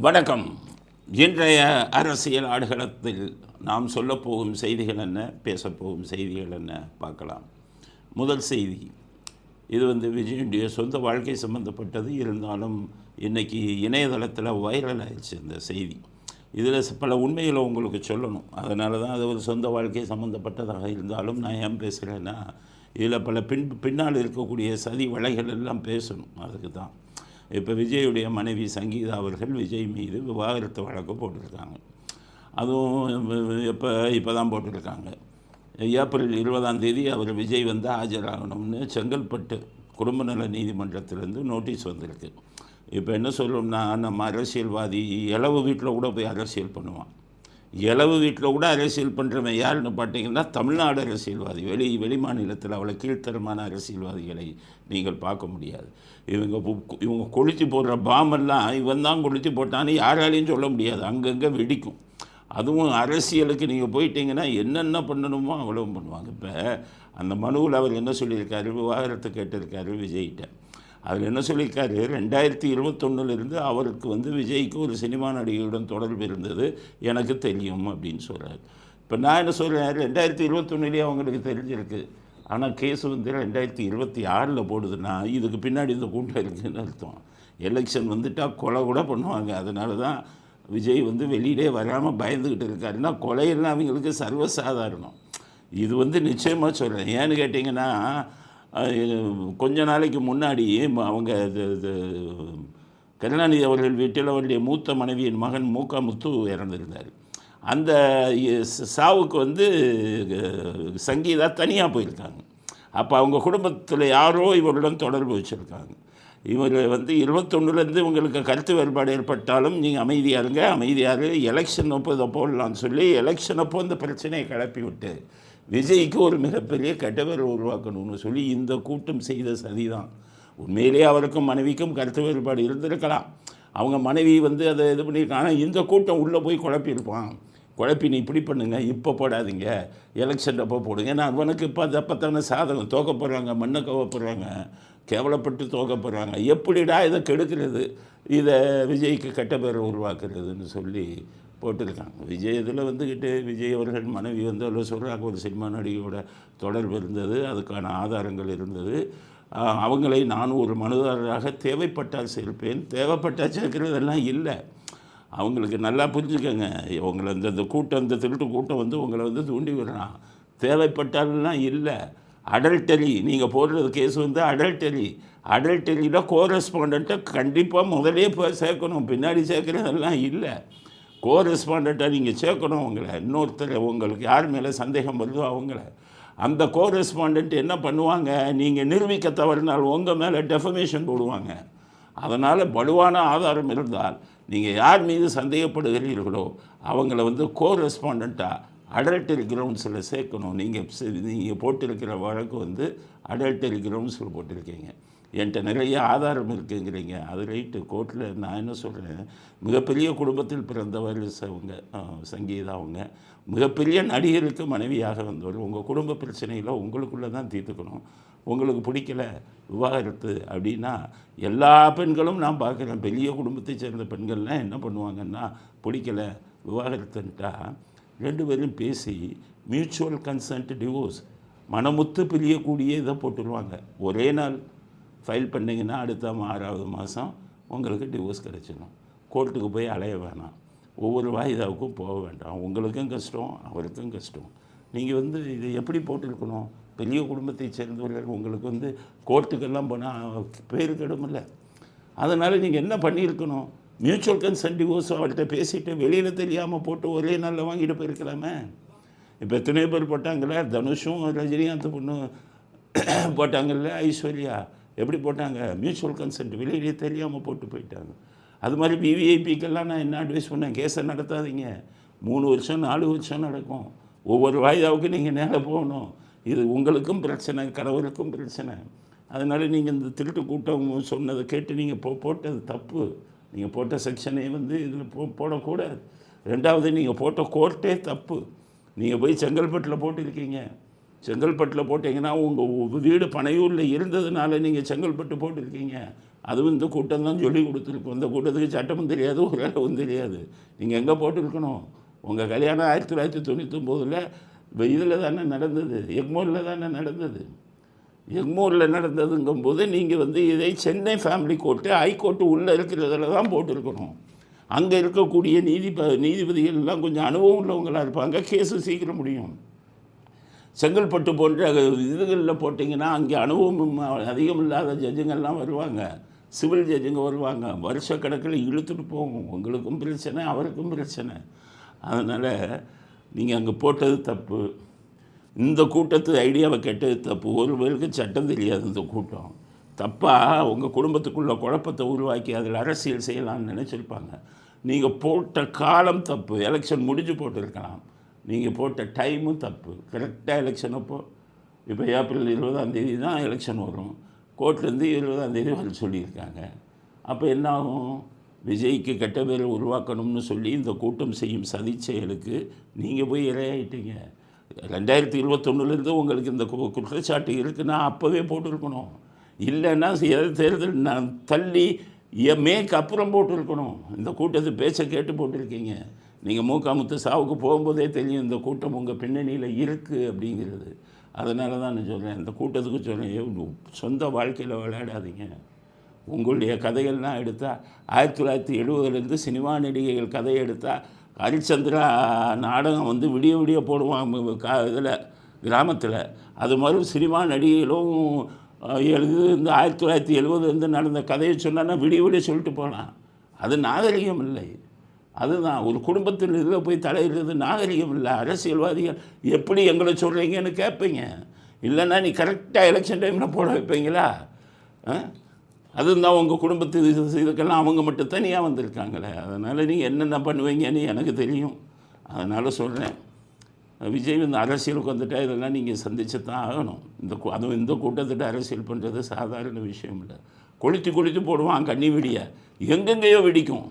வணக்கம். இன்றைய அரசியல் ஆடுகளத்தில் நாம் சொல்லப்போகும் செய்திகள் என்ன, பேசப்போகும் செய்திகள் என்ன பார்க்கலாம். முதல் செய்தி, இது விஜயுடைய சொந்த வாழ்க்கை சம்மந்தப்பட்டது. இருந்தாலும் இன்றைக்கி இணையதளத்தில் வைரல் ஆயிடுச்சு இந்த செய்தி. இதில் பல உண்மைகளை உங்களுக்கு சொல்லணும். அதனால தான் அது ஒரு சொந்த வாழ்க்கை சம்மந்தப்பட்டதாக இருந்தாலும் நான் ஏன் பேசுகிறேன்னா, இதில் பல பின்னால் இருக்கக்கூடிய சதி வலைகள் எல்லாம் பேசணும். அதுக்கு தான் இப்போ விஜயுடைய மனைவி சங்கீதா அவர்கள் விஜய் மீது விவாகரத்து வழக்கு போட்டிருக்காங்க. அதுவும் இப்போ தான் போட்டிருக்காங்க. ஏப்ரல் 20 அவர் விஜய் ஆஜராகணும்னு செங்கல்பட்டு குடும்ப நல நீதிமன்றத்திலேருந்து நோட்டீஸ் வந்திருக்கு. இப்போ என்ன சொல்லணும்னா, நம்ம அரசியல்வாதி இளவு வீட்டில் கூட போய் அரசியல் பண்ணுவான். இளவு வீட்டில் கூட அரசியல் பண்ணுறவன் யாருன்னு பார்த்தீங்கன்னா தமிழ்நாடு அரசியல்வாதி. வெளி மாநிலத்தில் அவ்வளோ கீழ்த்தரமான அரசியல்வாதிகளை நீங்கள் பார்க்க முடியாது. இவங்க கொளுத்தி போடுற பாம்பெல்லாம் இவன் தான் கொளுத்தி போட்டான்னு யாராலையும் சொல்ல முடியாது. அங்கங்கே வெடிக்கும். அதுவும் அரசியலுக்கு நீங்கள் போயிட்டீங்கன்னா என்னென்ன பண்ணணுமோ அவ்வளவும் பண்ணுவாங்க. இப்போ அந்த மனுவில் அவர் என்ன சொல்லியிருக்காரு, விவாகரத்து கேட்டிருக்காரு விஜய்கிட்ட. அதில் என்ன சொல்லியிருக்காரு, 2021 அவருக்கு விஜய்க்கு ஒரு சினிமா நடிகையுடன் தொடர்பு இருந்தது எனக்கு தெரியும் அப்படின்னு சொல்கிறார். இப்போ நான் என்ன சொல்கிறேன், 2021 அவங்களுக்கு தெரிஞ்சிருக்கு. ஆனால் கேஸ் 2026 போடுதுன்னா இதுக்கு பின்னாடி இந்த கூட்டம் இருக்குதுன்னு அர்த்தம். எலெக்ஷன் வந்துட்டால் கொலை கூட பண்ணுவாங்க. அதனால தான் விஜய் வெளியிலே வராமல் பயந்துக்கிட்டு இருக்காருன்னா, கொலையெல்லாம் அவங்களுக்கு சர்வசாதாரணம். இது நிச்சயமாக சொல்கிறேன். ஏன்னு கேட்டிங்கன்னா, கொஞ்ச நாளைக்கு முன்னாடி அவங்க கருணாநிதி அவர்கள் வீட்டில் அவருடைய மூத்த மனைவியின் மகன் மூகா முத்து இறந்திருந்தார். அந்த சாவுக்கு சங்கீதா தனியாக போயிருக்காங்க. அப்போ அவங்க குடும்பத்தில் யாரோ இவருடன் தொடர்பு வச்சுருக்காங்க. இவர் 21 உங்களுக்கு கருத்து வேறுபாடு ஏற்பட்டாலும் நீங்கள் அமைதியாக எலெக்ஷன் அப்போ இதை போடலான்னு சொல்லி எலெக்ஷன் அப்போ இந்த பிரச்சனையை கிளப்பி விட்டு விஜய்க்கு ஒரு மிகப்பெரிய கெட்டவேர் உருவாக்கணும்னு சொல்லி இந்த கூட்டம் செய்த சதிதான். உண்மையிலே அவருக்கும் மனைவிக்கும் கருத்து வேறுபாடு இருந்திருக்கலாம். அவங்க மனைவி அதை இது பண்ணியிருக்காங்க. ஆனால் இந்த கூட்டம் உள்ளே போய் குழப்பியிருப்பான். குழப்பி நீ இப்படி பண்ணுங்க, இப்போ போடாதீங்க, எலெக்ஷன் அப்போ போடுங்க. ஏன்னா அவனுக்கு அப்போத்தான சாதகம் தோக்க போடுறாங்க, மண்ணை கவ போடுறாங்க, கேவலப்பட்டு தோக்க போடுறாங்க. எப்படிடா இதை கெடுக்கிறது, இதை விஜய்க்கு கெட்ட பேரை உருவாக்குறதுன்னு சொல்லி போட்டிருக்காங்க. விஜய் இதில் விஜய் அவர்கள் மனைவி அதில் சொல்கிறாங்க, ஒரு சினிமா நடிகையோட தொடர்பு இருந்தது, அதுக்கான ஆதாரங்கள் இருந்தது. அவங்களை நான் ஒரு மனுதாரராக தேவைப்பட்டால் சேர்ப்பேன், தேவைப்பட்டால் சேர்க்கிறதெல்லாம் இல்லை. அவங்களுக்கு நல்லா புரிஞ்சுக்கங்க. உங்களை இந்த கூட்டம், இந்த திருட்டு கூட்டம் உங்களை தூண்டி விடுறான். தேவைப்பட்டாலாம் இல்லை. அடல்டரி நீங்கள் போடுறது கேஸ் அடல்டரியில் கோரெஸ்பாண்டண்ட்டை கண்டிப்பாக முதலே போய் சேர்க்கணும். பின்னாடி சேர்க்குறதெல்லாம் இல்லை. கோரெஸ்பாண்டண்ட்டாக நீங்கள் சேர்க்கணும். இன்னொருத்தர் உங்களுக்கு யார் மேலே சந்தேகம் வருதோ அந்த கோரெஸ்பாண்டண்ட் என்ன பண்ணுவாங்க, நீங்கள் நிரூபிக்க தவறினால் உங்கள் மேலே டெஃபமேஷன் போடுவாங்க. அதனால் வலுவான ஆதாரம் இருந்தால் நீங்கள் யார் மீது சந்தேகப்படுகிறீர்களோ அவங்கள கோரெஸ்பாண்டண்ட்டாக அடல்டரி கிரவுண்ட்ஸில் சேர்க்கணும். நீங்கள் போட்டிருக்கிற வழக்கு அடல்டரி கிரவுண்ட்ஸில் போட்டிருக்கீங்க, என்கிட்ட நிறைய ஆதாரம் இருக்குங்கிறீங்க. அது ரைட்டு, கோர்ட்டில் நான் என்ன சொல்கிறேன், மிகப்பெரிய குடும்பத்தில் பிறந்தவர் சங்கீதா. அவங்க மிகப்பெரிய நடிகருக்கு மனைவியாக வந்தவர். உங்கள் குடும்ப பிரச்சனையில் உங்களுக்குள்ளே தான் தீர்த்துக்கணும். உங்களுக்கு பிடிக்கல விவாகரத்து அப்படின்னா, எல்லா பெண்களும் நான் பார்க்குறேன், பெரிய குடும்பத்தை சேர்ந்த பெண்கள்லாம் என்ன பண்ணுவாங்கன்னா, பிடிக்கல விவாகரத்துன்ட்டா 2 பேரும் பேசி மியூச்சுவல் கன்சென்ட் டிவோர்ஸ், மனமுத்து பிரியக்கூடிய இதை போட்டுருவாங்க. ஒரே நாள் ஃபைல் பண்ணிங்கன்னா அடுத்த 6வது மாதம் உங்களுக்கு டிவோர்ஸ் கிடச்சிடும். கோர்ட்டுக்கு போய் அலைய வேணாம், ஒவ்வொரு வாய்தாவுக்கும் போக வேண்டாம். உங்களுக்கும் கஷ்டம், அவருக்கும் கஷ்டம். நீங்கள் இது எப்படி போட்டிருக்கணும், பெரிய குடும்பத்தை சேர்ந்தவர்கள் உங்களுக்கு கோர்ட்டுக்கெல்லாம் போனால் பேரு கெடுமில்ல. அதனால் நீங்கள் என்ன பண்ணியிருக்கணும், மியூச்சுவல் கன்சென்ட் டிவோர்ஸ் அவர்கிட்ட பேசிவிட்டு வெளியில் தெரியாமல் போட்டு ஒரே நாளில் வாங்கிட்டு போயிருக்கலாமே. இப்போ எத்தனை பேர் போட்டாங்களே, தனுஷும் ரஜினிகாந்த் பொண்ணு போட்டாங்கல்ல, ஐஸ்வர்யா எப்படி போட்டாங்க, மியூச்சுவல் கன்சென்ட் வெளியிலே தெரியாமல் போட்டு போயிட்டாங்க. அது மாதிரி விவிஐபிக்கெல்லாம் நான் என்ன அட்வைஸ் பண்ணேன், கேஸை நடத்தாதீங்க, 3 வருஷம் 4 வருஷம் நடக்கும், ஒவ்வொரு வாய்தாவுக்கு நீங்கள் நேராக போகணும். இது உங்களுக்கும் பிரச்சனை, கணவருக்கும் பிரச்சனை. அதனால் நீங்கள் இந்த திருட்டு கூட்டம் சொன்னதை கேட்டு நீங்கள் போட்டது தப்பு. நீங்கள் போட்ட செக்ஷனே இதில் போடக்கூடாது. 2வது நீங்கள் போட்ட கோர்ட்டே தப்பு. நீங்கள் போய் செங்கல்பட்டில் போட்டிருக்கீங்க. செங்கல்பட்டில் போட்டிங்கன்னா உங்கள் வீடு பனையூரில் இருந்ததுனால நீங்கள் செங்கல்பட்டு போட்டிருக்கீங்க. அதுவும் இந்த கூட்டம் தான் சொல்லி கொடுத்துருக்கோம். இந்த கூட்டத்துக்கு சட்டமும் தெரியாது, ஒரு அளவும் தெரியாது. நீங்கள் எங்கே போட்டிருக்கணும்? உங்கள் கல்யாணம் 1999 இதில் தானே நடந்தது, எக்மோரில் தானே நடந்தது. எக்மோரில் நடந்ததுங்கும்போது நீங்கள் இதை சென்னை ஃபேமிலி கோர்ட்டு, ஹைகோர்ட்டு உள்ளே இருக்கிறதில் தான் போட்டிருக்கணும். அங்கே இருக்கக்கூடிய நீதிபதிகள்லாம் கொஞ்சம் அனுபவம் உள்ளவங்களாக இருப்பாங்க, கேஸு சீக்கிரம் முடியும். செங்கல்பட்டு போன்ற இதுகளில் போட்டிங்கன்னா அங்கே அனுபவம் அதிகம் இல்லாத ஜட்ஜுங்கள்லாம் வருவாங்க, சிவில் ஜட்ஜுங்க வருவாங்க, வருஷக்கணக்கில் இழுத்துட்டு போகும். உங்களுக்கும் பிரச்சனை, அவருக்கும் பிரச்சனை. அதனால் நீங்கள் அங்கே போட்டது தப்பு. இந்த கூட்டத்து ஐடியாவை கேட்டது தப்பு. ஒரு பேருக்கு சட்டம் தெரியாது. இந்த கூட்டம் தப்பாக உங்கள் குடும்பத்துக்குள்ள குழப்பத்தை உருவாக்கி அதில் அரசியல் செய்யலாம்னு நினச்சிருப்பாங்க. நீங்கள் போட்ட காலம் தப்பு. எலெக்ஷன் முடிஞ்சு போட்டிருக்கலாம். நீங்கள் போட்ட டைமும் தப்பு. கரெக்டாக எலெக்ஷன் இப்போ ஏப்ரல் 20ஆம் தான் எலெக்ஷன் வரும். கோர்ட்லேருந்து 20ஆம் வர சொல்லியிருக்காங்க. அப்போ என்ன ஆகும்? விஜய்க்கு கெட்ட பேரை உருவாக்கணும்னு சொல்லி இந்த கூட்டம் செய்யும் சதி செயலுக்கு நீங்கள் போய் இரையாயிட்டீங்க. 2021 உங்களுக்கு இந்த குற்றச்சாட்டு இருக்குன்னா அப்போவே போட்டிருக்கணும். இல்லைன்னா தேர்தல் நான் தள்ளி மேற்கு அப்புறம் போட்டிருக்கணும். இந்த கூட்டத்து பேச்சை கேட்டு போட்டிருக்கீங்க. நீங்கள் மூக்காமுத்து சாவுக்கு போகும்போதே தெரியும் இந்த கூட்டம் உங்கள் பின்னணியில் இருக்குது அப்படிங்கிறது. அதனால தான் நான் சொல்கிறேன், இந்த கூட்டத்துக்கு சொல்கிறேன், சொந்த வாழ்க்கையில் விளையாடாதீங்க. உங்களுடைய கதைகள்லாம் எடுத்தால் 1970 சினிமா நடிகைகள் கதையை எடுத்தால் ஹரிச்சந்திரா நாடகம் விடிய விடிய போடுவான் இதில் கிராமத்தில். அது மாதிரி சினிமா நடிகைகளும் இந்த 1970 நடந்த கதையை சொன்னா விடிய விடிய சொல்லிட்டு போகலாம். அது நாகரிகம் இல்லை. அதுதான் ஒரு குடும்பத்தில் இதில் போய் தலையிடுறது நாகரிகம் இல்லை. அரசியல்வாதிகள் எப்படி எங்களை சொல்கிறீங்கன்னு கேட்பீங்க. இல்லைன்னா நீ கரெக்டாக எலெக்ஷன் டைமில் போட வைப்பீங்களா? அதுதான் உங்கள் குடும்பத்து இதுக்கெல்லாம் அவங்க மட்டும் தனியாக வந்திருக்காங்களே. அதனால் நீங்கள் என்னென்ன பண்ணுவீங்கன்னு எனக்கு தெரியும். அதனால் சொல்கிறேன், விஜய் அரசியலுக்கு வந்துட்டால் இதெல்லாம் நீங்கள் சந்திச்சு தான் ஆகணும். அதுவும் இந்த கூட்டத்திட்ட அரசியல் பண்ணுறது சாதாரண விஷயம் இல்லை. கொளுத்தி போடுவான் கண்ணி வெடியை, எங்கெங்கேயோ வெடிக்கும்.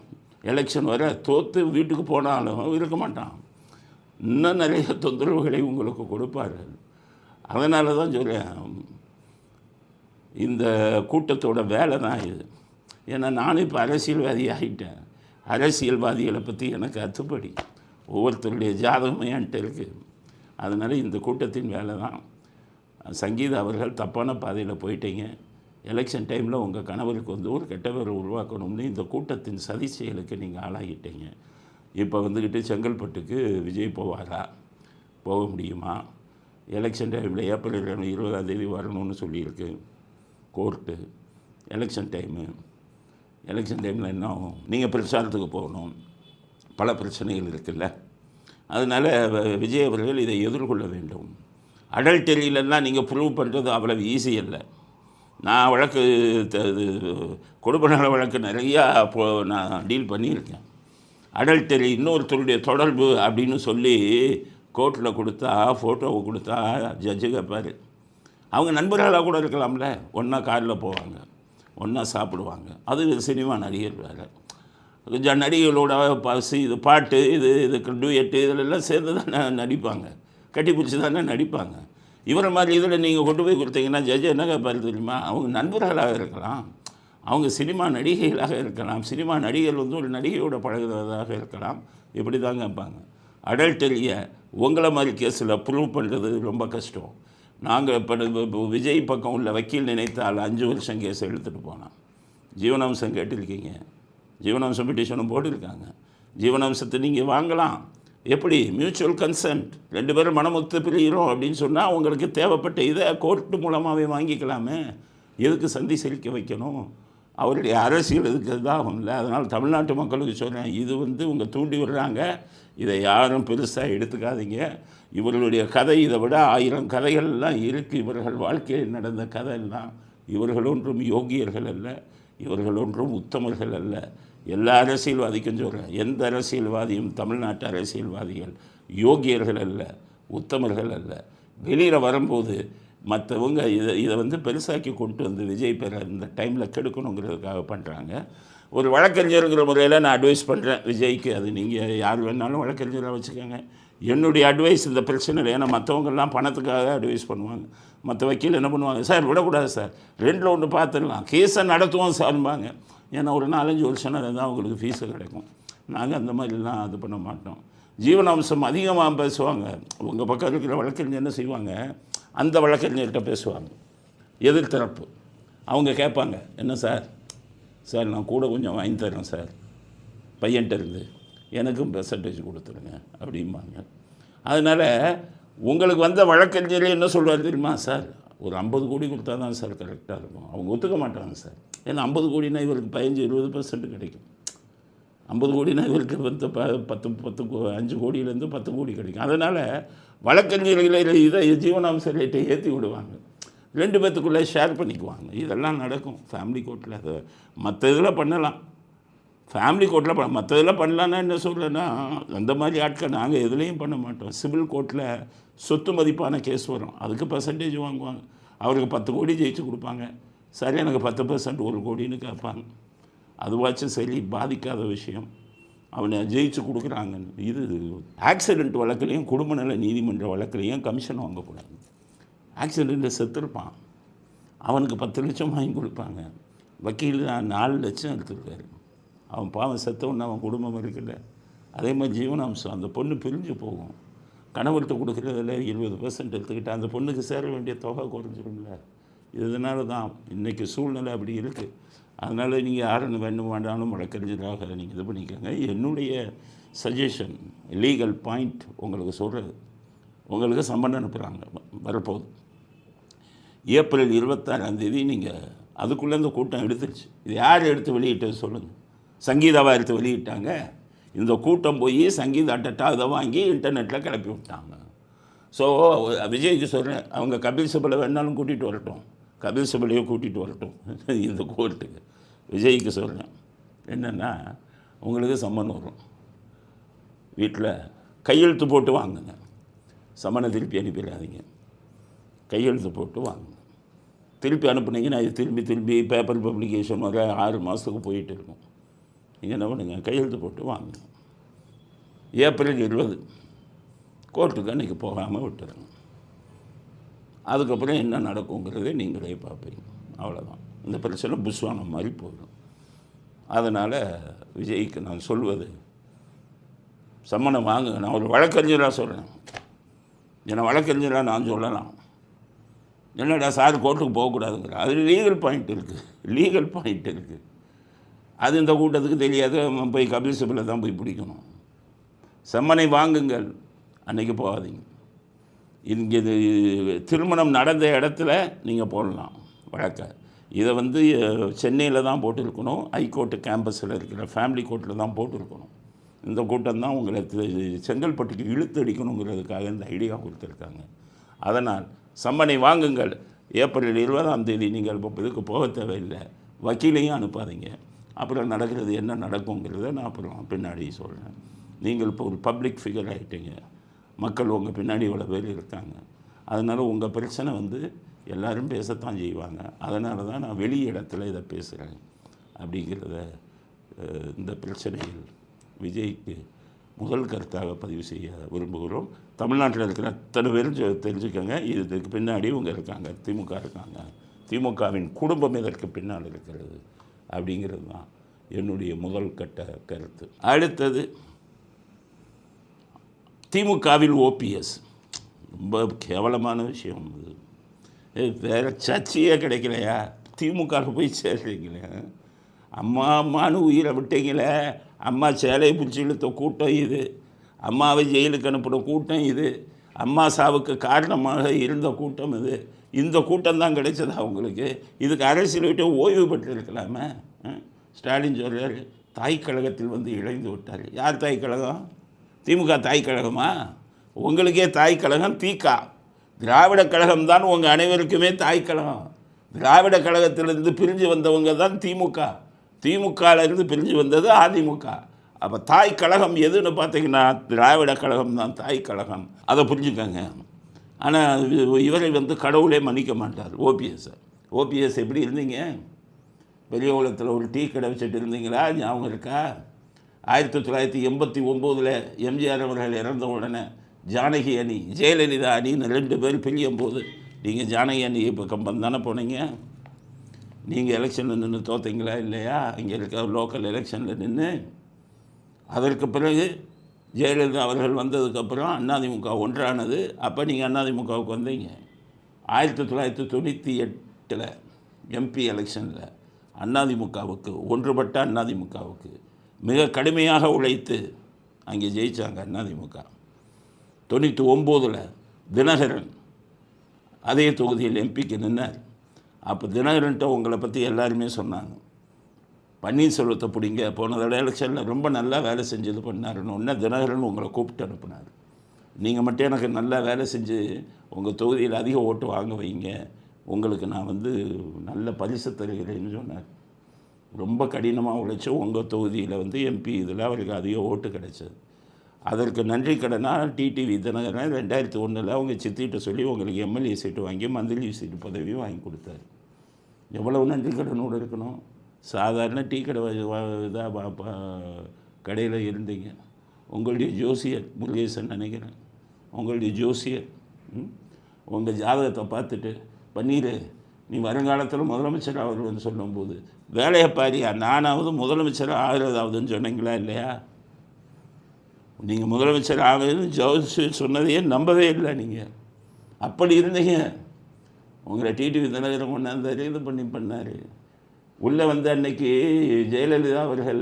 எலெக்ஷன் வர தோற்று வீட்டுக்கு போனாலும் இருக்க மாட்டான். இன்னும் நிறைய தொந்தரவுகளை உங்களுக்கு கொடுப்பார்கள். அதனால தான் சொல்கிறேன், இந்த கூட்டத்தோட வேலை தான் இது. ஏன்னா நானும் இப்போ அரசியல்வாதி ஆகிட்டேன். அரசியல்வாதிகளை பற்றி எனக்கு அத்துப்படி. ஒவ்வொருத்தருடைய ஜாதகமே என்கிட்ட இருக்குது. அதனால் இந்த கூட்டத்தின் வேலை தான். சங்கீதா அவர்கள் தப்பான பாதையில் போயிட்டீங்க. எலெக்ஷன் டைமில் உங்கள் கணவருக்கு ஒரு கெட்ட பேரை உருவாக்கணும்னு இந்த கூட்டத்தின் சதி செயலுக்கு நீங்கள் ஆளாகிட்டீங்க. இப்போ செங்கல்பட்டுக்கு விஜய் போவாரா? போக முடியுமா? எலெக்ஷன் டைமில் ஏப்ரல் 20ஆம் வரணும்னு சொல்லியிருக்கு கோர்ட்டு. எலெக்ஷன் டைமில் என்ன ஆகும்? நீங்கள் பிரச்சாரத்துக்கு போகணும், பல பிரச்சனைகள் இருக்குல்ல. அதனால் விஜய் அவர்கள் இதை எதிர்கொள்ள வேண்டும். அடல்டெரியிலெல்லாம் நீங்கள் ப்ரூவ் பண்ணுறது அவ்வளவு ஈஸி இல்லை. நான் வழக்கு கொடுப்பனக வழக்கு நிறையா நான் டீல் பண்ணியிருக்கேன். அடல்டெரி இன்னொருத்தருடைய தொடர்பு அப்படின்னு சொல்லி கோர்ட்டில் கொடுத்தா, ஃபோட்டோவை கொடுத்தா ஜட்ஜு கேட்பார். அவங்க நண்பர்களாக கூட இருக்கலாம்ல. ஒன்றா காரில் போவாங்க, ஒன்றா சாப்பிடுவாங்க. அது சினிமா நடிகர் வேறு. கொஞ்சம் நடிகைகளோட இது பாட்டு இதுக்கு டூயட்டு இதிலெல்லாம் சேர்ந்து தானே நடிப்பாங்க, கட்டி பிடிச்சி தானே நடிப்பாங்க. இவரை மாதிரி இதில் நீங்கள் கொண்டு போய் கொடுத்தீங்கன்னா ஜட்ஜு என்ன கேட்பாரு தெரியுமா? அவங்க நண்பர்களாக இருக்கலாம், அவங்க சினிமா நடிகைகளாக இருக்கலாம், சினிமா நடிகர்கள் ஒரு நடிகையோட பழகுறதாக இருக்கலாம், இப்படி தான் கேட்பாங்க. அடல்டரியை உங்களை மாதிரி கேஸில் ப்ரூவ் பண்ணுறது ரொம்ப கஷ்டம். நாங்கள் இப்போ விஜய் பக்கம் உள்ள வக்கீல் நினைத்தால் 5 வருஷம் கேஸ் எடுத்துகிட்டு போனான். ஜீவனாம்சம் கேட்டிருக்கீங்க, ஜீவனாம்சம் பெட்டிஷனும் போட்டிருக்காங்க. ஜீவனாம்சத்தை நீங்கள் வாங்கலாம். எப்படி? மியூச்சுவல் கன்சென்ட், 2 பேரும் மனமொத்து பிரிகிறோம் அப்படின்னு சொன்னால் உங்களுக்கு தேவைப்பட்ட இதை கோர்ட்டு மூலமாகவே வாங்கிக்கலாமே. எதுக்கு சந்தி செலுக்க வைக்கணும்? அவருடைய அரசியல் இதுக்கு தான் இல்லை. அதனால் தமிழ்நாட்டு மக்களுக்கு சொல்கிறேன், இது உங்கள் தூண்டி விடுறாங்க. இதை யாரும் பெருசாக எடுத்துக்காதீங்க. இவர்களுடைய கதை இதை விட 1000 கதைகள்லாம் இருக்குது. இவர்கள் வாழ்க்கையில் நடந்த கதையெல்லாம். இவர்கள் ஒன்றும் யோகியர்கள் அல்ல, இவர்கள் ஒன்றும் உத்தமர்கள் அல்ல. எல்லா அரசியல்வாதிக்கும் சொல்கிறேன், எந்த அரசியல்வாதியும் தமிழ்நாட்டு அரசியல்வாதிகள் யோகியர்கள் அல்ல, உத்தமர்கள் அல்ல. வெளியில் வரும்போது மற்றவங்க இதை பெருசாக்கி கொண்டு விஜய் பேரை இந்த டைமில் கெடுக்கணுங்கிறதுக்காக பண்ணுறாங்க. ஒரு வழக்கறிஞருங்கிற முறையில் நான் அட்வைஸ் பண்ணுறேன் விஜய்க்கு. அது நீங்கள் யார் வேணாலும் வழக்கறிஞராக வச்சுக்கோங்க. என்னுடைய அட்வைஸ் இந்த பிரச்சனை இல்லை. ஏன்னா மற்றவங்கெல்லாம் பணத்துக்காக அட்வைஸ் பண்ணுவாங்க. மற்ற வக்கீல் என்ன பண்ணுவாங்க, சார் விடக்கூடாது சார், 2ல் 1 பார்த்துடலாம், கேஸை நடத்துவோம் சார்பாங்க. ஏன்னா ஒரு 4-5 வருஷம் தான் அவங்களுக்கு ஃபீஸு கிடைக்கும். நாங்கள் அந்த மாதிரிலாம் இது பண்ண மாட்டோம். ஜீவனாம்சம் அதிகமாக பேசுவாங்க. உங்கள் பக்கம் இருக்கிற வழக்கறிஞர் என்ன செய்வாங்க, அந்த வழக்கறிஞர்கிட்ட பேசுவாங்க. எதிர்த்தரப்பு அவங்க கேட்பாங்க, என்ன சார், சார் நான் கூட கொஞ்சம் வாங்கி தரேன் சார் பையன்கிட்ட இருந்து, எனக்கும் பெர்சன்டேஜ் கொடுத்துருங்க அப்படிம்பாங்க. அதனால் உங்களுக்கு வந்த வழக்கறிஞரே என்ன சொல்வார் தெரியுமா, சார் ஒரு 50 கோடி கொடுத்தா தான் சார் கரெக்டாக இருக்கும். அவங்க ஒத்துக்க மாட்டாங்க சார். ஏன்னா 50 கோடினா இவருக்கு 15-20% கிடைக்கும். 50 கோடினா இவருக்கு 5 கோடியிலேருந்து 10 கோடி கிடைக்கும். அதனால் வழக்கறிஞர்களை இதை ஜீவனாம்ச ரேட்டை ஏற்றி விடுவாங்க, 2 பேத்துக்குள்ளே ஷேர் பண்ணிக்குவாங்க. இதெல்லாம் நடக்கும் ஃபேமிலி கோர்ட்டில். அதை மற்ற இதில் பண்ணலாம், ஃபேமிலி கோர்ட்டில் மற்ற இதில் பண்ணலான்னா என்ன சொல்கிறேன்னா, அந்த மாதிரி ஆட்கள் நாங்கள் எதுலேயும் பண்ண மாட்டோம். சிவில் கோர்ட்டில் சொத்து மதிப்பான கேஸ் வரும், அதுக்கு பெர்சன்டேஜ் வாங்குவாங்க. அவருக்கு 10 கோடி ஜெயிச்சு கொடுப்பாங்க, சரி எனக்கு 10% 1 கோடின்னு கேட்பாங்க. அதுவாச்சும் சரி, பாதிக்காத விஷயம், அவனை ஜெயிச்சு கொடுக்குறாங்கன்னு. இது ஆக்சிடெண்ட் வழக்குலையும் குடும்ப நல நீதிமன்ற வழக்குலையும் கமிஷன் வாங்கக்கூடாது. ஆக்சிடெண்ட்டில் செத்துருப்பான், அவனுக்கு 10 லட்சம் வாங்கி கொடுப்பாங்க. வக்கீல் 4 லட்சம் எடுத்துருக்காரு. அவன் பாவம் செத்தவொன்னு அவன் குடும்பம் இருக்குல்ல. அதே மாதிரி ஜீவனாம்சம், அந்த பொண்ணு பிரிஞ்சு போகும். கணவர்கிட்ட கொடுக்குறதில்ல 20% எடுத்துக்கிட்டு அந்த பொண்ணுக்கு சேர வேண்டிய தொகை குறைஞ்சிரும்ல. இதனால தான் இன்றைக்கி சூழ்நிலை அப்படி இருக்குது. அதனால் நீங்கள் யாரும் வேண்டாலும் வழக்கறிஞராக நீங்கள் இது பண்ணிக்கோங்க. என்னுடைய சஜஷன், லீகல் பாயிண்ட் உங்களுக்கு சொல்கிறது, உங்களுக்கு சம்மன் அனுப்புகிறாங்க வரப்போகுது ஏப்ரல் 26 நீங்கள் அதுக்குள்ளே இந்த கூட்டம் எடுத்துருச்சு. இது யார் எடுத்து வெளியிட்டது சொல்லுங்கள்? சங்கீதாவை எடுத்து வெளியிட்டாங்க. இந்த கூட்டம் போய் சங்கீதாட்ட இதை வாங்கி இன்டர்நெட்டில் கிளப்பி விட்டாங்க. ஸோ விஜய்க்கு சொல்கிறேன், அவங்க கபில் சிபலை வேணாலும் கூட்டிகிட்டு வரட்டும், கபில் சிபலையோ கூட்டிகிட்டு வரட்டும் இந்த கோர்ட்டுக்கு. விஜய்க்கு சொல்கிறேன் என்னென்னா, உங்களுக்கு சம்மன் வரும், வீட்டில் கையெழுத்து போட்டு வாங்குங்க. சம்மனை திருப்பி அனுப்பிடாதீங்க, கையெழுத்து போட்டு வாங்குங்க. திருப்பி அனுப்புனீங்கன்னா இது திரும்பி பேப்பர் பப்ளிகேஷன் வர 6 மாதத்துக்கு போயிட்டு இருக்கும். நீங்கள் என்ன பண்ணுங்க, கையெழுத்து போட்டு வாங்குங்க. ஏப்ரல் 20 கோர்ட்டுக்கு அன்றைக்கி போகாமல் விட்டுருங்க. அதுக்கப்புறம் என்ன நடக்குங்கிறதே நீங்களே பார்ப்பீங்க. அவ்வளோதான். இந்த பிரச்சனை புஸ்வானம் மாதிரி போயிடும். அதனால் விஜய்க்கு நான் சொல்வது, சம்மனை வாங்குங்க. நான் ஒரு வழக்கறிஞராக சொல்கிறேன், ஏன்னா வழக்கறிஞராக நான் சொல்லலாம். என்னடா சார் கோர்ட்டுக்கு போகக்கூடாதுங்கிற, அது லீகல் பாயிண்ட் இருக்குது. அது இந்த கூட்டத்துக்கு தெரியாது. போய் கபில் சிபலை தான் போய் பிடிக்கணும். செம்மனை வாங்குங்கள், அன்றைக்கி போகாதீங்க. இங்கே இது திருமணம் நடந்த இடத்துல நீங்கள் போடலாம் வழக்க. இதை சென்னையில் தான் போட்டிருக்கணும், ஹைகோர்ட்டு கேம்பஸில் இருக்கிற ஃபேமிலி கோர்ட்டில் தான் போட்டிருக்கணும். இந்த கூட்டம் தான் உங்களை செங்கல்பட்டுக்கு இழுத்து அடிக்கணுங்கிறதுக்காக இந்த ஐடியா கொடுத்துருக்காங்க. அதனால் சம்மனை வாங்குங்கள். ஏப்ரல் 20 நீங்கள் இதுக்கு போக தேவையில்லை, வக்கீலையும் அனுப்பாதீங்க. அப்புறம் நடக்கிறது என்ன நடக்குங்கிறத நான் அப்புறம் பின்னாடி சொல்கிறேன். நீங்கள் இப்போ ஒரு பப்ளிக் ஃபிகர் ஆகிட்டீங்க, மக்கள் உங்கள் பின்னாடி இவ்வளோ பேர் இருக்காங்க. அதனால் உங்கள் பிரச்சனை எல்லோரும் பேசத்தான் செய்வாங்க. அதனால தான் நான் வெளி இடத்துல இதை பேசுகிறேன் அப்படிங்கிறத இந்த பிரச்சனையில் விஜய்க்கு முதல் கருத்தாக பதிவு செய்ய விரும்புகிறோம். தமிழ்நாட்டில் இருக்கிற அத்தனை பேரும் தெரிஞ்சுக்கோங்க, இதுக்கு பின்னாடி இவங்க இருக்காங்க, திமுக இருக்காங்க, திமுகவின் குடும்பம் இதற்கு பின்னால் இருக்கிறது அப்படிங்கிறது தான் என்னுடைய முதல் கட்ட கருத்து. அடுத்தது திமுகவில் ஓபிஎஸ், ரொம்ப கேவலமான விஷயம். வேறு சர்ச்சையே கிடைக்கலையா? திமுகவில் போய் சேர்றீங்களே, அம்மான்னு உயிரை விட்டீங்களே. அம்மா சேலையை பிடிச்சி இழுத்த கூட்டம் இது, அம்மாவை ஜெயிலுக்கு அனுப்பின கூட்டம் இது, அம்மா சாவுக்கு காரணமாக இருந்த கூட்டம் இது. இந்த கூட்டம் தான் கிடைச்சதா உங்களுக்கு? இதுக்கு அரசியல் விட்டு ஓய்வு பெற்றிருக்கலாமே. ஸ்டாலின் சொல்கிறார், தாய் கழகத்தில் இழைந்து விட்டார். யார் தாய் கழகம்? திமுக தாய் கழகமா? உங்களுக்கே தாய் கழகம் திக, திராவிட கழகம் தான் உங்கள் அனைவருக்குமே தாய் கழகம். திராவிட கழகத்திலிருந்து பிரிஞ்சு வந்தவங்க தான் திமுக, திமுகவிலிருந்து பிரிஞ்சு வந்தது அதிமுக. அப்போ தாய் கழகம் எதுன்னு பார்த்தீங்கன்னா திராவிட கழகம் தான் தாய் கழகம். அதை புரிஞ்சுக்கங்க. ஆனால் இவரை கடவுளே மன்னிக்க மாட்டார். ஓபிஎஸ் எப்படி இருந்தீங்க? பெரிய உலகத்தில் ஒரு டீ கடை வச்சுட்டு இருந்தீங்களா? ஞாபகம் இருக்கா? 1989 எம்ஜிஆர் அவர்கள் இறந்த உடனே ஜானகி அணி, ஜெயலலிதா அணின்னு 2 பேர் பிரியும் போது நீங்கள் ஜானகி அன்னைக்கு பக்கம் தானே போனீங்க. நீங்கள் எலெக்ஷனில் நின்று தோத்தீங்களா இல்லையா? இங்கே இருக்க லோக்கல் எலெக்ஷனில் நின்று. அதற்கு பிறகு ஜெயலலிதா அவர்கள் வந்ததுக்கப்புறம் அதிமுக ஒன்றானது. அப்போ நீங்கள் அதிமுகவுக்கு வந்தீங்க. 1998 எம்பி எலெக்ஷனில் அதிமுகவுக்கு, ஒன்றுபட்ட அதிமுகவுக்கு மிக கடுமையாக உழைத்து அங்கே ஜெயித்தாங்க அதிமுக. 99 தினகரன் அதே தொகுதியில் எம்பிக்கு நின்னார். அப்போ தினகரன்ட்ட உங்களை பற்றி எல்லாருமே சொன்னாங்க. பன்னீர்செல்வத்தை பிடிங்க, போன தடவை எலெக்ஷனில் ரொம்ப நல்லா வேலை செஞ்சது பண்ணாருன்னு ஒன்று தினகரன் உங்களை கூப்பிட்டு அனுப்புனார். நீங்கள் மட்டும் எனக்கு நல்லா வேலை செஞ்சு உங்கள் தொகுதியில் அதிக ஓட்டு வாங்க வைங்க, உங்களுக்கு நான் நல்ல பரிசு தருகிறேன்னு சொன்னார். ரொம்ப கடினமாக உழைச்சி உங்கள் தொகுதியில் எம்பி இதில் அவருக்கு அதிக ஓட்டு கிடைச்சது. அதற்கு நன்றி கடனாக டிடிவி தினகரன் 2001 அவங்க சித்திகிட்ட சொல்லி உங்களுக்கு எம்எல்ஏ சீட்டு வாங்கி மந்திரி சீட்டு பதவியும் வாங்கி கொடுத்தாரு. எவ்வளவு நன்றி கடனோடு இருக்கணும். சாதாரண டீ கடை இதாக கடையில் இருந்தீங்க. உங்களுடைய ஜோசியர் முருகேசன் நினைக்கிறேன், உங்களுடைய ஜோசியர் உங்கள் ஜாதகத்தை பார்த்துட்டு பன்னீர் நீ வருங்காலத்தில் முதலமைச்சர் ஆகுதுன்னு சொல்லும்போது வேலையை பாரியா, நானாவது முதலமைச்சர் ஆகிறதாவதுன்னு சொன்னீங்களா இல்லையா? நீங்கள் முதலமைச்சர் ஆகுதுன்னு ஜோசியர் சொன்னதையே நம்பவே இல்லை. நீங்கள் அப்படி இருந்தீங்க. உங்களை டிடிவி தினகரன் கொண்டாந்தார், இது பண்ணார். உள்ளே அன்னைக்கு ஜெயலலிதா அவர்கள்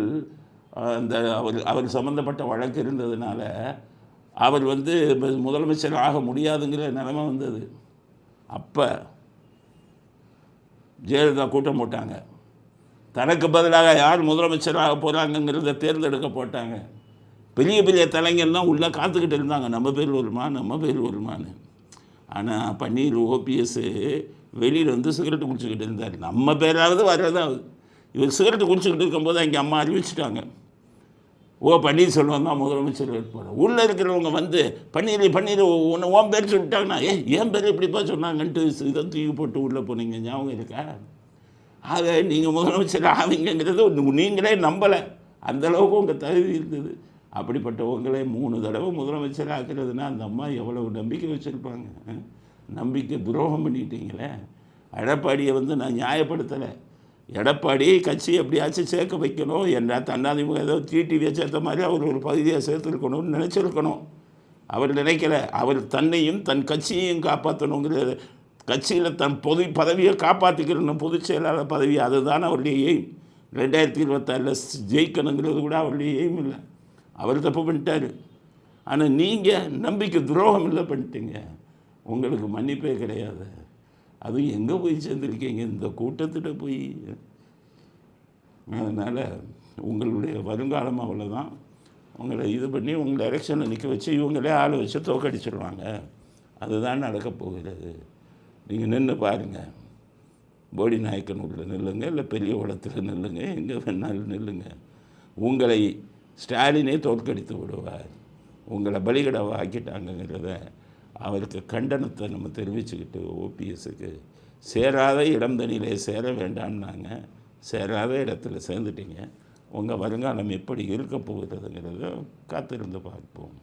அவர் சம்மந்தப்பட்ட வழக்கு இருந்ததுனால அவர் முதலமைச்சர் ஆக முடியாதுங்கிற நிலைமை வந்தது. அப்போ ஜெயலலிதா கூட்டம் போட்டாங்க. தனக்கு பதிலாக யார் முதலமைச்சராக போகிறாங்கங்கிறத தேர்ந்தெடுக்க போட்டாங்க. பெரிய பெரிய தலைங்கள்லாம் உள்ளே காத்துக்கிட்டு இருந்தாங்க, நம்ம பேர் வருமான்னு. ஆனால் பன்னீர் ஓபிஎஸ் வெளியில் சிகரெட்டு குடிச்சிக்கிட்டு இருந்தார். நம்ம பேராவது வர்றதாவது. இவர் சிகரெட்டு குடிச்சிக்கிட்டு இருக்கும்போது அங்கே அம்மா அறிவிச்சிட்டாங்க, பன்னீர்செல்வம் தான் முதலமைச்சர் வேட்பாளர். உள்ளே இருக்கிறவங்க பன்னீர் ஒன்று ஓம் பேர் சொல்லிட்டாங்கன்னா ஏன் பேர் இப்படிப்பா சொன்னாங்கன்ட்டு இதை தூக்கி போட்டு உள்ளே போனீங்க, ஞாபகம் இருக்கா? ஆக நீங்கள் முதலமைச்சர் ஆவீங்கிறது நீங்களே நம்பலை. அந்தளவுக்கு உங்கள் தகுதி இருந்தது. அப்படிப்பட்ட உங்களே 3 தடவை முதலமைச்சர் ஆக்குறதுனா அந்த அம்மா எவ்வளவு நம்பிக்கை வச்சுருப்பாங்க. நம்பிக்கை துரோகம் பண்ணிட்டீங்களே. எடப்பாடியை நான் நியாயப்படுத்தலை. எடப்பாடி கட்சி எப்படியாச்சும் சேர்க்க வைக்கணும் என்ற அதிமுக ஏதோ டிடிவியை சேர்த்த மாதிரி அவர் ஒரு பகுதியை சேர்த்துருக்கணும்னு நினச்சிருக்கணும். அவர் நினைக்கல. அவர் தன்னையும் தன் கட்சியையும் காப்பாற்றணுங்கிற, கட்சியில் தன் பதவியை காப்பாற்றிக்கணும், பொதுச் செயலாளர் பதவி, அதுதான் அவருடைய எய்ம். 2026 ஜெயிக்கணுங்கிறது கூட அவருடைய எய்ம் இல்லை. அவர் தப்பு பண்ணிட்டார். ஆனால் நீங்கள் நம்பிக்கை துரோகம் இல்லை பண்ணிட்டீங்க. உங்களுக்கு மன்னிப்பே கிடையாது. அதுவும் எங்கே போய் சேர்ந்துருக்கீங்க? இந்த கூட்டத்திட்ட போய். அதனால் உங்களுடைய வருங்காலம் அவ்வளோதான். உங்களை இது பண்ணி உங்களை எலெக்ஷனில் நிற்க வச்சு இவங்களே ஆளை வச்சு தோக்கடிச்சிடுவாங்க. அதுதான் நடக்கப் போகிறது. நீங்கள் நின்று பாருங்கள். போடி நாயக்கனூரில் நில்லுங்க, இல்லை பெரிய குளத்தில் நில்லுங்க, எங்கே வேணாலும் நில்லுங்க. உங்களை ஸ்டாலினே தோற்கடித்து விடுவார். உங்களை பலிகடாவை ஆக்கிட்டாங்கங்கிறத அவருக்கு கண்டனத்தை நம்ம தெரிவிச்சுக்கிட்டு, ஓபிஎஸ்க்கு சேராத இடம் தனியிலே சேர வேண்டாம்னாங்க. சேராத இடத்துல சேர்ந்துட்டீங்க. உங்கள் வருங்காலம் எப்படி இருக்க போகிறதுங்கிறத காத்திருந்து பார்ப்போம்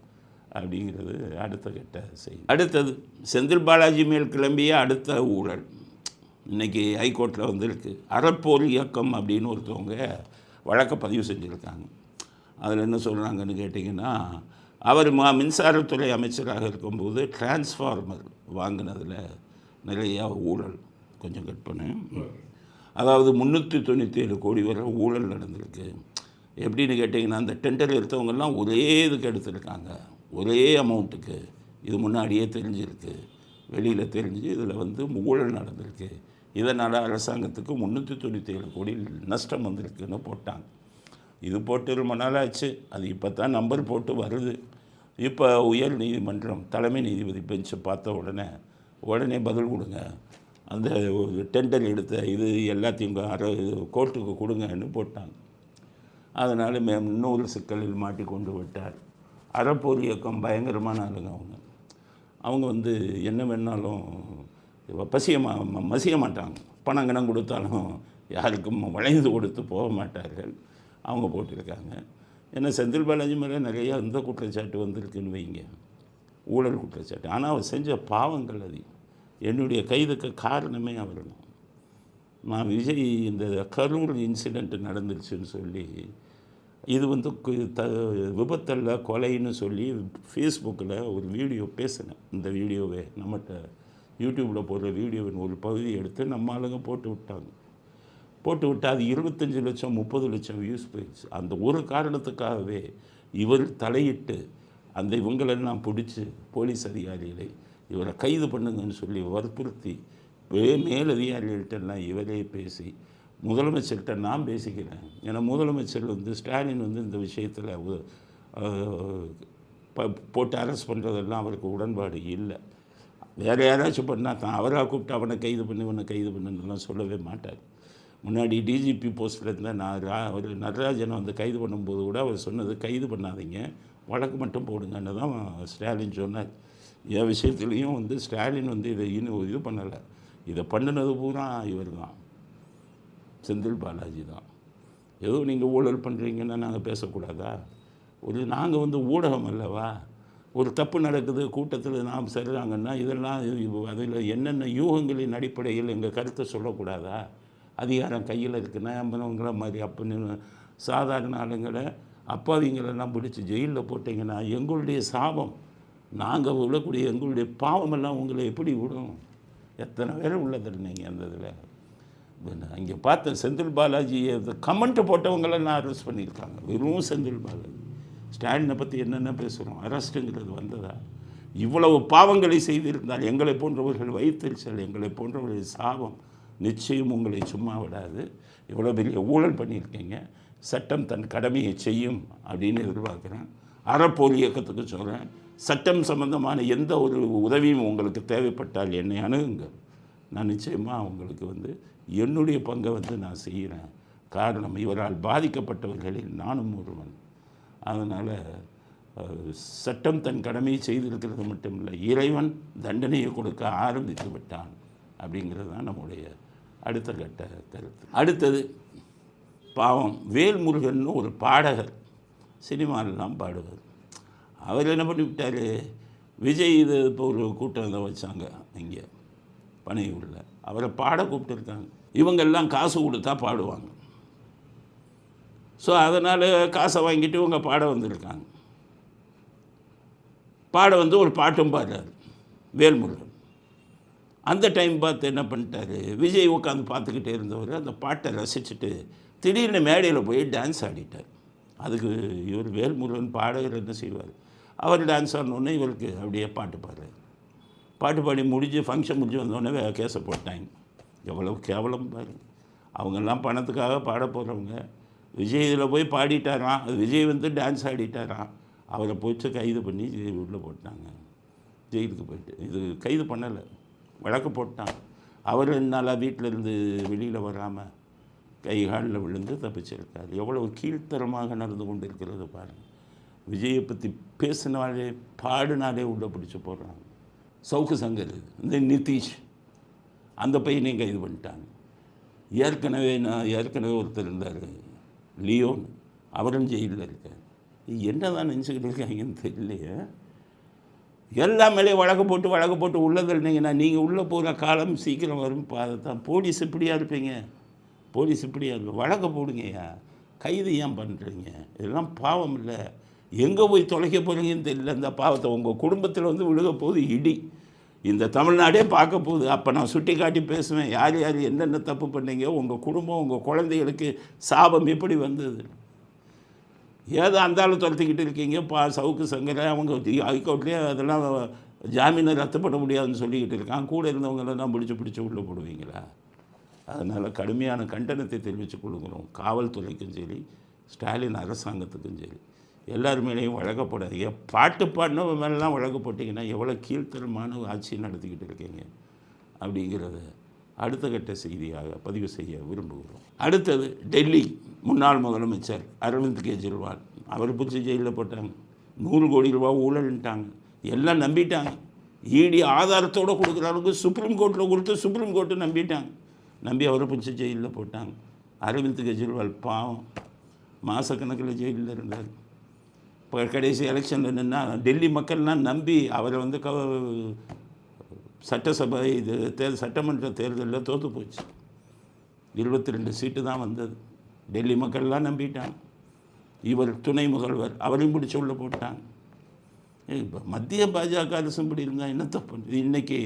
அப்படிங்கிறது அடுத்த கட்ட செய்தி. அடுத்தது செந்தில் பாலாஜி மேல் கிளம்பிய அடுத்த ஊழல் இன்றைக்கி ஹைகோர்ட்டில் வந்திருக்கு. அறப்போர் இயக்கம் அப்படின்னு ஒருத்தவங்க வழக்கை பதிவு செஞ்சுருக்காங்க. அதில் என்ன சொல்கிறாங்கன்னு கேட்டிங்கன்னா, அவர் மின்சாரத்துறை அமைச்சராக இருக்கும்போது டிரான்ஸ்ஃபார்மர் வாங்கினதில் நிறையா ஊழல். கொஞ்சம் கட் பண்ணு. அதாவது 397 கோடி வரை ஊழல் நடந்திருக்கு. எப்படின்னு கேட்டிங்கன்னா, அந்த டெண்டர் எடுத்தவங்கெல்லாம் ஒரே இதுக்கு எடுத்திருக்காங்க, ஒரே அமௌண்ட்டுக்கு. இது முன்னாடியே தெரிஞ்சிருக்கு, வெளியில் தெரிஞ்சு இதில் ஊழல் நடந்திருக்கு. இதனால் அரசாங்கத்துக்கு 397 கோடி நஷ்டம் வந்திருக்குன்னு போட்டாங்க. இது போட்டு ரொம்ப நாள் ஆச்சு. அது இப்போ தான் நம்பர் போட்டு வருது. இப்போ உயர் நீதிமன்றம் தலைமை நீதிபதி பெஞ்சை பார்த்த உடனே பதில் கொடுங்க, அந்த டெண்டர் எடுத்த இது எல்லாத்தையும் கோர்ட்டுக்கு கொடுங்கன்னு போட்டாங்க. அதனால் இன்னொரு சிக்கலில் மாட்டிக்கொண்டு விட்டார். அறப்போர் இயக்கம் பயங்கரமான ஆளுங்க. அவங்க என்ன வேணாலும் மசிய மாட்டாங்க. பணம் கணம் கொடுத்தாலும் யாருக்கும் வளைந்து கொடுத்து போக மாட்டார்கள். அவங்க போட்டிருக்காங்க. ஏன்னா செந்தில் பாலாஜி மேலே நிறையா இந்த குற்றச்சாட்டு வந்திருக்குன்னு வைங்க, ஊழல் குற்றச்சாட்டு. ஆனால் அவர் செஞ்ச பாவங்கள் அதிகம். என்னுடைய கைதுக்கு காரணமே அவர் தான். நான் விஜய் இந்த கரூர் இன்சிடெண்ட் நடந்துருச்சுன்னு சொல்லி இது வந்து விபத்தல்ல கொலைன்னு சொல்லி ஃபேஸ்புக்கில் ஒரு வீடியோ பேசினேன். இந்த வீடியோவே நம்மகிட்ட யூடியூப்பில் போடுற வீடியோவின் ஒரு பகுதியை எடுத்து நம்ம ஆளுங்க போட்டு விட்டாங்க. போட்டு விட்டு அது 25 லட்சம் 30 லட்சம் வியூஸ் போயிடுச்சு. அந்த ஒரு காரணத்துக்காகவே இவர் தலையிட்டு அந்த இவங்களெல்லாம் பிடிச்சி போலீஸ் அதிகாரிகளை இவரை கைது பண்ணுங்கன்னு சொல்லி வற்புறுத்தி மேலதிகாரிகள்கிட்டலாம் இவரே பேசி முதலமைச்சர்கிட்ட நான் பேசிக்கிறேன். ஏன்னா முதலமைச்சர் வந்து ஸ்டாலின் வந்து இந்த விஷயத்தில் போட்டு அரெஸ்ட் பண்ணுறதெல்லாம் அவருக்கு உடன்பாடு இல்லை. வேறு யாராச்சும் பண்ணால் தான் அவராக கூப்பிட்டு அவனை கைது பண்ணி இவனை கைது பண்ணுன்னெலாம் சொல்லவே மாட்டார். முன்னாடி டிஜிபி போஸ்ட்டில் இருந்தால் நான் ஒரு நடராஜனை வந்து கைது பண்ணும்போது கூட அவர் சொன்னது கைது பண்ணாதீங்க, வழக்கு மட்டும் போடுங்கன்னு தான் ஸ்டாலின் சொன்னார். என் விஷயத்துலேயும் வந்து ஸ்டாலின் வந்து இதை இன்னும் இது பண்ணலை. இதை பண்ணினது பூரா இவர் தான், செந்தில் பாலாஜி தான். ஏதோ நீங்கள் ஊழல் பண்ணுறீங்கன்னா நாங்கள் பேசக்கூடாதா? நாங்கள் வந்து ஊடகம் அல்லவா? ஒரு தப்பு நடக்குது கூட்டத்தில் நாம் சரிறாங்கன்னா இதெல்லாம் அதில் என்னென்ன யூகங்களின் அடிப்படையில் எங்கள் கருத்தை சொல்லக்கூடாதா? அதிகாரம் கையில் இருக்குன்னா நம்மளவங்கள மாதிரி அப்படின்னு சாதாரண ஆளுங்களை அப்பாவிங்களெல்லாம் பிடிச்சி ஜெயிலில் போட்டிங்கன்னா எங்களுடைய சாபம், நாங்கள் விடக்கூடிய எங்களுடைய பாவமெல்லாம் உங்களை எப்படி விடும்? எத்தனை பேர் உள்ளதில்லைங்க அந்த இதில். அங்கே பார்த்த செந்தில் பாலாஜியை கமெண்ட்டு போட்டவங்களெல்லாம் அரெஸ்ட் பண்ணியிருக்காங்க. வெறும் செந்தில் பாலாஜி. ஸ்டாலினை பற்றி என்னென்ன பேசுகிறோம்? அரெஸ்ட்டுங்கிறது வந்ததா? இவ்வளவு பாவங்களை செய்திருந்தால் எங்களை போன்றவர்கள் வைத்தறிச்சல், எங்களை போன்றவர்கள் சாபம் நிச்சயம் உங்களை சும்மா விடாது. இவ்வளோ பெரிய ஊழல் பண்ணியிருக்கீங்க, சட்டம் தன் கடமையை செய்யும் அப்படின்னு எதிர்பார்க்குறேன். அறப்போர் இயக்கத்துக்கு சொல்கிறேன், சட்டம் சம்பந்தமான எந்த ஒரு உதவியும் உங்களுக்கு தேவைப்பட்டால் என்னை அணுகுங்க. நான் நிச்சயமாக உங்களுக்கு வந்து என்னுடைய பங்கை வந்து நான் செய்கிறேன். காரணம், இவரால் பாதிக்கப்பட்டவர்களில் நானும் ஒருவன். அதனால் சட்டம் தன் கடமையை செய்திருக்கிறது மட்டும் இல்லை, இறைவன் தண்டனையை கொடுக்க ஆரம்பித்து விட்டான் அப்படிங்கிறது தான் நம்முடைய அடுத்த கட்ட கருத்து. அடுத்தது பாவம் வேல்முருகன் ஒரு பாடகர், சினிமாலெலாம் பாடுவார். அவர் என்ன பண்ணிவிட்டார், விஜய் இது இப்போ ஒரு கூட்டம் தான் வச்சாங்க இங்கே பனையூரில், அவரை பாட கூப்பிட்டுருக்காங்க. இவங்கெல்லாம் காசு கொடுத்தா பாடுவாங்க. ஸோ அதனால் காசை வாங்கிட்டு இவங்க பாட வந்திருக்காங்க. பாட வந்து ஒரு பாட்டும் பாடுறார் வேல்முருகன். அந்த டைம் பார்த்து என்ன பண்ணிட்டாரு, விஜய் உட்காந்து பார்த்துக்கிட்டே இருந்தவர் அந்த பாட்டை ரசிச்சுட்டு திடீர்னு மேடையில் போய் டான்ஸ் ஆடிட்டார். அதுக்கு இவர் வேல்முருகன் பாடகர் என்ன செய்வார், அவர் டான்ஸ் ஆடணுன்னே இவருக்கு அப்படியே பாட்டு பாடுறாரு. பாட்டு பாடி முடிஞ்சு ஃபங்க்ஷன் முடிஞ்சு வந்தோடனே கேஸை போட்டாங்க. எவ்வளோ கேவலம் பாரு. அவங்கெல்லாம் பணத்துக்காக பாட போகிறவங்க. விஜய் இதில் போய் பாடிட்டாராம், அது விஜய் வந்து டான்ஸ் ஆடிட்டாராம், அவரை போய்ட்டு கைது பண்ணி உள்ளே போட்டாங்க, ஜெயிலுக்கு போயிட்டு. இது கைது பண்ணலை, வழக்கு போட்டான். அவர் 2 நாளாக வீட்டில் இருந்து வெளியில் வராமல் கை காலில் விழுந்து தப்பிச்சிருக்கார். எவ்வளவு கீழ்த்தரமாக நடந்து கொண்டு இருக்கிறது பாருங்கள். விஜயை பற்றி பேசினாலே பாடினாலே உள்ளே பிடிச்சி போடுறாங்க. சவுக்கு சங்கர், இந்த நிதிஷ், அந்த பையனையும் கைது பண்ணிட்டாங்க. ஏற்கனவே ஒருத்தர் இருந்தார் லியோன், அவரும் ஜெயிலில் இருக்கார். என்ன தான் நினச்சிக்கிட்டு இருக்காங்கன்னு தெரியலையே. எல்லா மேலேயும் வழக்கு போட்டு உள்ளதில் இல்லைங்கன்னா நீங்கள் உள்ளே போகிற காலம் சீக்கிரம் வரும். தான் போலீஸ் இப்படியா இருப்பீங்க, போலீஸ் இப்படியா இருப்பீங்க. வழக்கு போடுங்கய்யா, கைது ஏன் பண்ணுறீங்க? இதெல்லாம் பாவம் இல்லை. எங்கே போய் தொலைக்க போகிறீங்கன்னு தெரியல. இந்த பாவத்தை உங்கள் குடும்பத்தில் வந்து விழுக போகுது இடி. இந்த தமிழ்நாடே பார்க்க போகுது. அப்போ நான் சுட்டி காட்டி பேசுவேன், யார் யார் என்னென்ன தப்பு பண்ணீங்க, உங்கள் குடும்பம் உங்கள் குழந்தைகளுக்கு சாபம் எப்படி வந்தது. ஏதோ அந்தாலும் துரத்திக்கிட்டு இருக்கீங்க. சவுக்கு சங்கரை அவங்க ஹைகோர்ட்லேயே அதெல்லாம் ஜாமீனை ரத்து பண்ண முடியாதுன்னு சொல்லிக்கிட்டு இருக்கான். கூட இருந்தவங்களெல்லாம் பிடிச்சி உள்ளே போடுவீங்களா? அதனால் கடுமையான கண்டனத்தை தெரிவித்துக் கொள்கிறோம். காவல்துறைக்கும் சரி, ஸ்டாலின் அரசாங்கத்துக்கும் சரி, எல்லாருமேலேயும் வழக்கு போடாதீங்க. பாட்டு பாடினவங்க மேலாம் வழக்கு போட்டிங்கன்னா எவ்வளோ கீழ்த்தரமான ஆட்சி நடத்திக்கிட்டு இருக்கீங்க அப்படிங்கிறத அடுத்த கட்ட செய்தியாக பதிவு செய்ய விரும்புகிறோம். அடுத்தது டெல்லி முன்னாள் முதலமைச்சர் அரவிந்த் கெஜ்ரிவால், அவர் பிடிச்சி ஜெயிலில் போட்டாங்க. 100 கோடி ரூபா ஊழல்ன்ட்டாங்க. எல்லாம் நம்பிட்டாங்க. ஈடி ஆதாரத்தோடு கொடுக்குற அளவுக்கு சுப்ரீம் கோர்ட்டில் கொடுத்து சுப்ரீம் கோர்ட்டு நம்பி அவரை பிடிச்சி ஜெயிலில் போட்டாங்க. அரவிந்த் கெஜ்ரிவால் பாவம் மாதக்கணக்கில் ஜெயிலில் இருந்தார். இப்போ கடைசி எலெக்ஷனில் நின்னா டெல்லி மக்கள்லாம் நம்பி அவரை வந்து சட்டசபை சட்டமன்ற தேர்தலில் தோற்று போச்சு. 22 சீட்டு தான் வந்தது. டெல்லி மக்கள்லாம் நம்பிட்டாங்க. இவர் துணை முதல்வர், அவரையும் பிடிச்சி உள்ள போட்டாங்க. இப்போ மத்திய பாஜக அரசும் இப்படி இருந்தால் என்ன தப்பு? இன்றைக்கி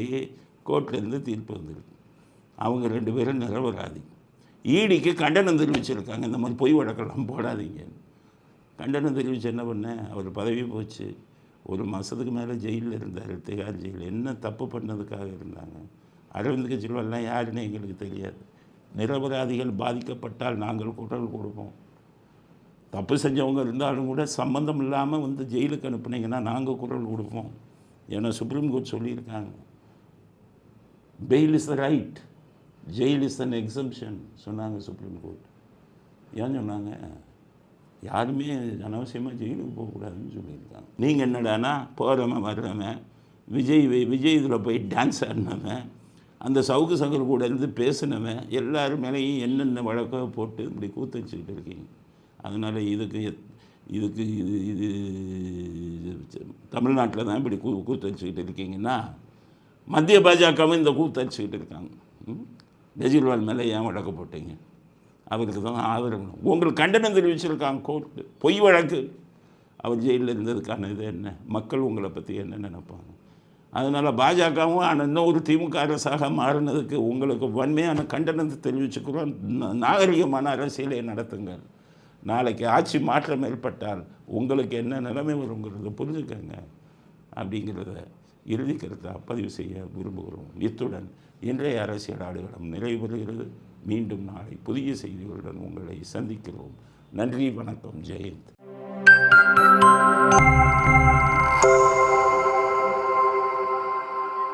கோர்ட்லேருந்து தீர்ப்பு வந்துருக்கு. அவங்க 2 பேரும் நிரபராதி. ஈடிக்கு கண்டனம் தெரிவிச்சிருக்காங்க, இந்த மாதிரி பொய் வழக்கெல்லாம் போடாதீங்க. கண்டனம் தெரிவித்து என்ன பண்ணேன், அவர் பதவி போச்சு. 1 மாதத்துக்கு மேலே ஜெயிலில் இருந்தார், திகார் ஜெயில். என்ன தப்பு பண்ணதுக்காக இருந்தாங்க? அரவிந்த் கெஜ்ரிவால்லாம் யாருன்னு எங்களுக்கு தெரியாது. நிரபராதிகள் பாதிக்கப்பட்டால் நாங்கள் குரல் கொடுப்போம். தப்பு செஞ்சவங்க இருந்தாலும் கூட சம்மந்தம் இல்லாமல் வந்து ஜெயிலுக்கு அனுப்புனீங்கன்னா நாங்கள் குரல் கொடுப்போம். ஏன்னா சுப்ரீம் கோர்ட் சொல்லியிருக்காங்க, fail is the right, jail is an exemption சொன்னாங்க சுப்ரீம் கோர்ட். ஏன் சொன்னாங்க? யாருமே அனாவசியமாக ஜெயிலுக்கு போகக்கூடாதுன்னு சொல்லியிருக்காங்க. நீங்கள் என்னடானா போகிறவன் வர்றவன், விஜய் இதில் போய் டான்ஸ் ஆடினவன், அந்த சவுக்கு சங்கர் கூட இருந்து பேசினவன், எல்லாரும் மேலேயும் என்னென்ன வழக்கை போட்டு இப்படி கூத்தடிச்சுக்கிட்டு இருக்கீங்க. அதனால் இதுக்கு இது தமிழ்நாட்டில் தான் இப்படி கூத்தடிச்சுக்கிட்டு இருக்கீங்கன்னா, மத்திய பாஜகவும் இந்த கூத்தடிச்சுக்கிட்டு இருக்காங்க. கெஜ்ரிவால் மேலே ஏன் வழக்கு போட்டீங்க? அவருக்கு தான் ஆதரவு. உங்களுக்கு கண்டனம் தெரிவிச்சிருக்காங்க கோர்ட்டு. பொய் வழக்கு. அவர் ஜெயிலில் இருந்ததுக்கான இது என்ன? மக்கள் உங்களை பற்றி என்ன நினைப்பாங்க? அதனால் பாஜகவும் இன்னும் ஒரு திமுக அரசாக மாறினதுக்கு உங்களுக்கு வன்மையான கண்டனத்தை தெரிவிச்சுக்கிறோம். நாகரிகமான அரசியலை நடத்துங்க. நாளைக்கு ஆட்சி மாற்றம் ஏற்பட்டால் உங்களுக்கு என்ன நிலைமை வருங்கிறத புரிஞ்சுக்கங்க அப்படிங்கிறத இறுதி கருத்தாக பதிவு செய்ய விரும்புகிறோம். இத்துடன் இன்றைய அரசியல் ஆடுகளம் நிறைவு பெறுகிறது. மீண்டும் நாளை புதிய செய்திகளுடன் உங்களை சந்திக்கிறோம். நன்றி, வணக்கம், ஜெயந்த்.